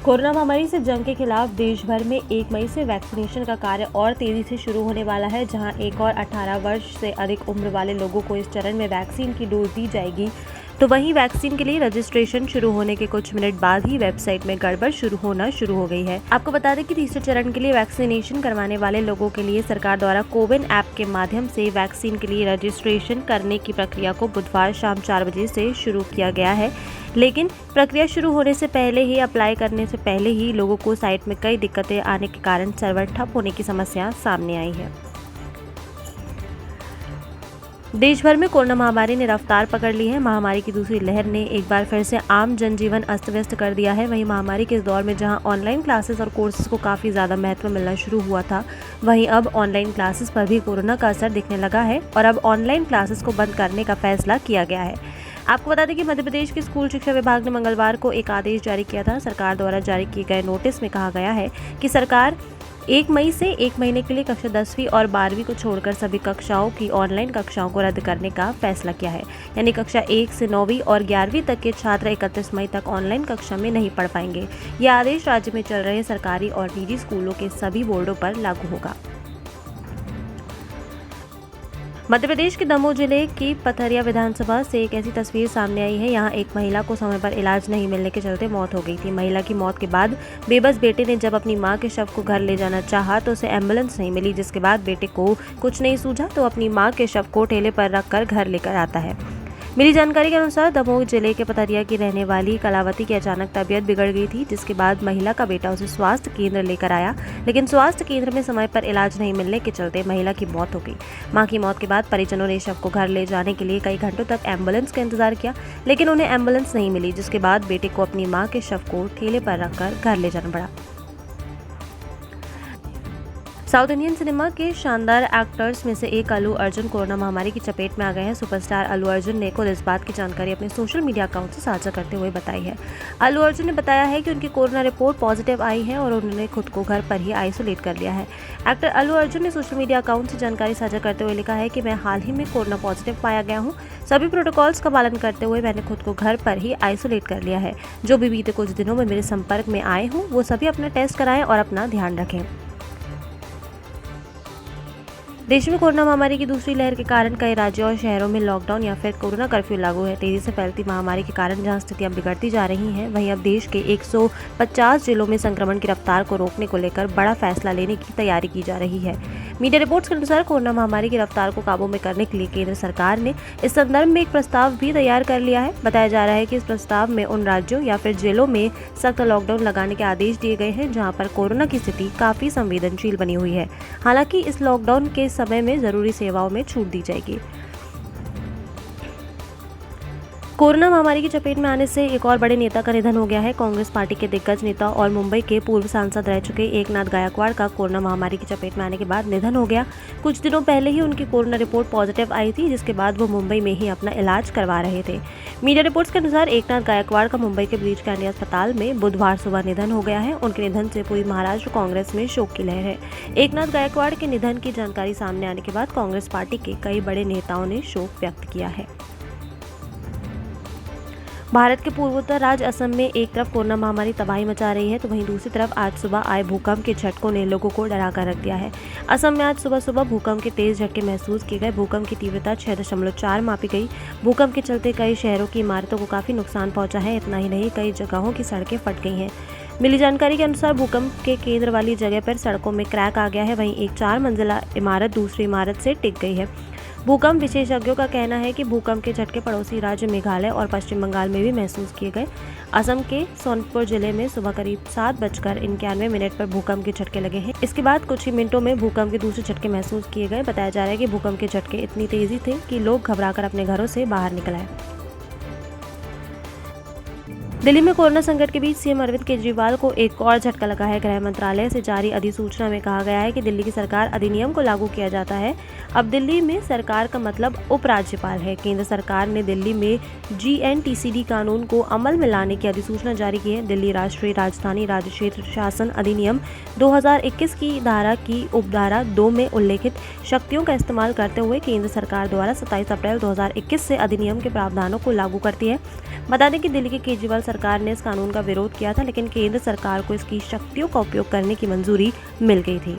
Corona महामारी से जंग के खिलाफ देश भर में 1 मई से वैक्सीनेशन का कार्य और तेजी से शुरू होने वाला है, जहां एक और 18 वर्ष से अधिक उम्र वाले लोगों को इस चरण में वैक्सीन की डोज दी जाएगी। तो वहीं वैक्सीन के लिए रजिस्ट्रेशन शुरू होने के कुछ मिनट बाद ही वेबसाइट में गड़बड़ शुरू हो गई है। आपको बता दें कि तीसरे चरण के लिए वैक्सीनेशन करवाने वाले लोगों के लिए सरकार द्वारा कोविन ऐप के माध्यम से वैक्सीन के लिए रजिस्ट्रेशन करने की प्रक्रिया को बुधवार शाम 4 बजे से शुरू किया गया है। लेकिन प्रक्रिया शुरू होने से पहले ही अप्लाई करने से पहले ही लोगों को साइट में कई दिक्कतें आने के कारण सर्वर ठप होने की समस्या सामने आई है। देश भर में कोरोना महामारी ने रफ्तार पकड़ ली है। महामारी की दूसरी लहर ने एक बार फिर से आम जनजीवन अस्त व्यस्त कर दिया है। वहीं महामारी के इस दौर में जहां ऑनलाइन क्लासेस और कोर्सेज को काफ़ी ज़्यादा महत्व मिलना शुरू हुआ था, वहीं अब ऑनलाइन क्लासेस पर भी कोरोना का असर दिखने लगा है और अब ऑनलाइन क्लासेस को बंद करने का फैसला किया गया है। आपको बता दें कि मध्य प्रदेश के स्कूल शिक्षा विभाग ने मंगलवार को एक आदेश जारी किया था। सरकार द्वारा जारी किए गए नोटिस में कहा गया है कि सरकार 1 मई से 1 महीने के लिए कक्षा 10वीं और 12वीं को छोड़कर सभी कक्षाओं की ऑनलाइन कक्षाओं को रद्द करने का फैसला किया है। यानी कक्षा 1 से 9वीं और 11वीं तक के छात्र 31 मई तक ऑनलाइन कक्षा में नहीं पढ़ पाएंगे। यह आदेश राज्य में चल रहे सरकारी और निजी स्कूलों के सभी बोर्डों पर लागू होगा। मध्य प्रदेश के दमोह जिले की पथरिया विधानसभा से एक ऐसी तस्वीर सामने आई है। यहाँ एक महिला को समय पर इलाज नहीं मिलने के चलते मौत हो गई थी। महिला की मौत के बाद बेबस बेटे ने जब अपनी मां के शव को घर ले जाना चाहा तो उसे एम्बुलेंस नहीं मिली, जिसके बाद बेटे को कुछ नहीं सूझा तो अपनी मां के शव को ठेले पर रखकर घर लेकर आता है। मिली जानकारी के अनुसार दमोह जिले के पथरिया की रहने वाली कलावती की अचानक तबीयत बिगड़ गई थी, जिसके बाद महिला का बेटा उसे स्वास्थ्य केंद्र लेकर आया, लेकिन स्वास्थ्य केंद्र में समय पर इलाज नहीं मिलने के चलते महिला की मौत हो गई। मां की मौत के बाद परिजनों ने शव को घर ले जाने के लिए कई घंटों तक एम्बुलेंस का इंतजार किया, लेकिन उन्हें एम्बुलेंस नहीं मिली, जिसके बाद बेटे को अपनी मां के शव को ठेले पर रखकर घर ले जाना पड़ा। साउथ इंडियन सिनेमा के शानदार एक्टर्स में से एक अल्लू अर्जुन कोरोना महामारी की चपेट में आ गए हैं। सुपरस्टार अल्लू अर्जुन ने खुद इस बात की जानकारी अपने सोशल मीडिया अकाउंट से साझा करते हुए बताई है। अल्लू अर्जुन ने बताया है कि उनकी कोरोना रिपोर्ट पॉजिटिव आई है और उन्होंने खुद को घर पर ही आइसोलेट कर लिया है। एक्टर अल्लू अर्जुन ने सोशल मीडिया अकाउंट से जानकारी साझा करते हुए लिखा है कि मैं हाल ही में कोरोना पॉजिटिव पाया गया हूँ। सभी प्रोटोकॉल्स का पालन करते हुए मैंने खुद को घर पर ही आइसोलेट कर लिया है। जो भी बीते कुछ दिनों में मेरे संपर्क में आए हों वो सभी अपना टेस्ट कराएं और अपना ध्यान रखें। देश में कोरोना महामारी की दूसरी लहर के कारण कई राज्यों और शहरों में लॉकडाउन या फिर कोरोना कर्फ्यू लागू है। तेजी से फैलती महामारी के कारण जहां स्थितियां बिगड़ती जा रही हैं, वहीं अब देश के 150 जिलों में संक्रमण की रफ्तार को रोकने को लेकर बड़ा फैसला लेने की तैयारी की जा रही है। मीडिया रिपोर्ट्स के अनुसार कोरोना महामारी की रफ्तार को काबू में करने के लिए केंद्र सरकार ने इस संदर्भ में एक प्रस्ताव भी तैयार कर लिया है। बताया जा रहा है कि इस प्रस्ताव में उन राज्यों या फिर जिलों में सख्त लॉकडाउन लगाने के आदेश दिए गए हैं जहां पर कोरोना की स्थिति काफी संवेदनशील बनी हुई है। हालांकि इस लॉकडाउन के समय में जरूरी सेवाओं में छूट दी जाएगी। कोरोना महामारी की चपेट में आने से एक और बड़े नेता का निधन हो गया है। कांग्रेस पार्टी के दिग्गज नेता और मुंबई के पूर्व सांसद रह चुके एकनाथ गायकवाड़ का कोरोना महामारी की चपेट में आने के बाद निधन हो गया। कुछ दिनों पहले ही उनकी कोरोना रिपोर्ट पॉजिटिव आई थी, जिसके बाद वो मुंबई में ही अपना इलाज करवा रहे थे। मीडिया रिपोर्ट्स के अनुसार एकनाथ गायकवाड़ का मुंबई के ब्रीच कैंडी अस्पताल में बुधवार सुबह निधन हो गया है। उनके निधन से पूरी महाराष्ट्र कांग्रेस में शोक की लहर है। एकनाथ गायकवाड़ के निधन की जानकारी सामने आने के बाद कांग्रेस पार्टी के कई बड़े नेताओं ने शोक व्यक्त किया है। भारत के पूर्वोत्तर राज्य असम में एक तरफ कोरोना महामारी तबाही मचा रही है, तो वहीं दूसरी तरफ आज सुबह आए भूकंप के झटकों ने लोगों को डरा कर रख दिया है। असम में आज सुबह सुबह भूकंप के तेज झटके महसूस किए गए। भूकंप की तीव्रता 6.4 मापी गई। भूकंप के चलते कई शहरों की इमारतों को काफी नुकसान पहुंचा है। इतना ही नहीं, कई जगहों की सड़कें फट गई हैं। मिली जानकारी के अनुसार भूकंप के केंद्र वाली जगह पर सड़कों में क्रैक आ गया है। वहीं एक 4 मंजिला इमारत दूसरी इमारत से टिक गई है। भूकंप विशेषज्ञों का कहना है कि भूकंप के झटके पड़ोसी राज्य मेघालय और पश्चिम बंगाल में भी महसूस किए गए। असम के सोनपुर जिले में सुबह करीब 7:91 पर भूकंप के झटके लगे हैं। इसके बाद कुछ ही मिनटों में भूकंप के दूसरे झटके महसूस किए गए। बताया जा रहा है कि भूकंप के झटके इतनी तेजी थे कि लोग घबराकर अपने घरों से बाहर निकल आए। दिल्ली में कोरोना संकट के बीच सीएम अरविंद केजरीवाल को एक और झटका लगा है। गृह मंत्रालय से जारी अधिसूचना में कहा गया है कि दिल्ली की सरकार अधिनियम को लागू किया जाता है। अब दिल्ली में सरकार का मतलब उपराज्यपाल है। केंद्र सरकार ने दिल्ली में GNTCD कानून को अमल में लाने की अधिसूचना जारी की है। दिल्ली राष्ट्रीय राजधानी राज्य क्षेत्र शासन अधिनियम 2021 की धारा की उपधारा 2 में उल्लेखित शक्तियों का इस्तेमाल करते हुए केंद्र सरकार द्वारा 27 अप्रैल 2021 से अधिनियम के प्रावधानों को लागू करती है। बता दें कि दिल्ली की केजरीवाल सरकार ने इस कानून का विरोध किया था, लेकिन केंद्र सरकार को इसकी शक्तियों का उपयोग करने की मंजूरी मिल गई थी।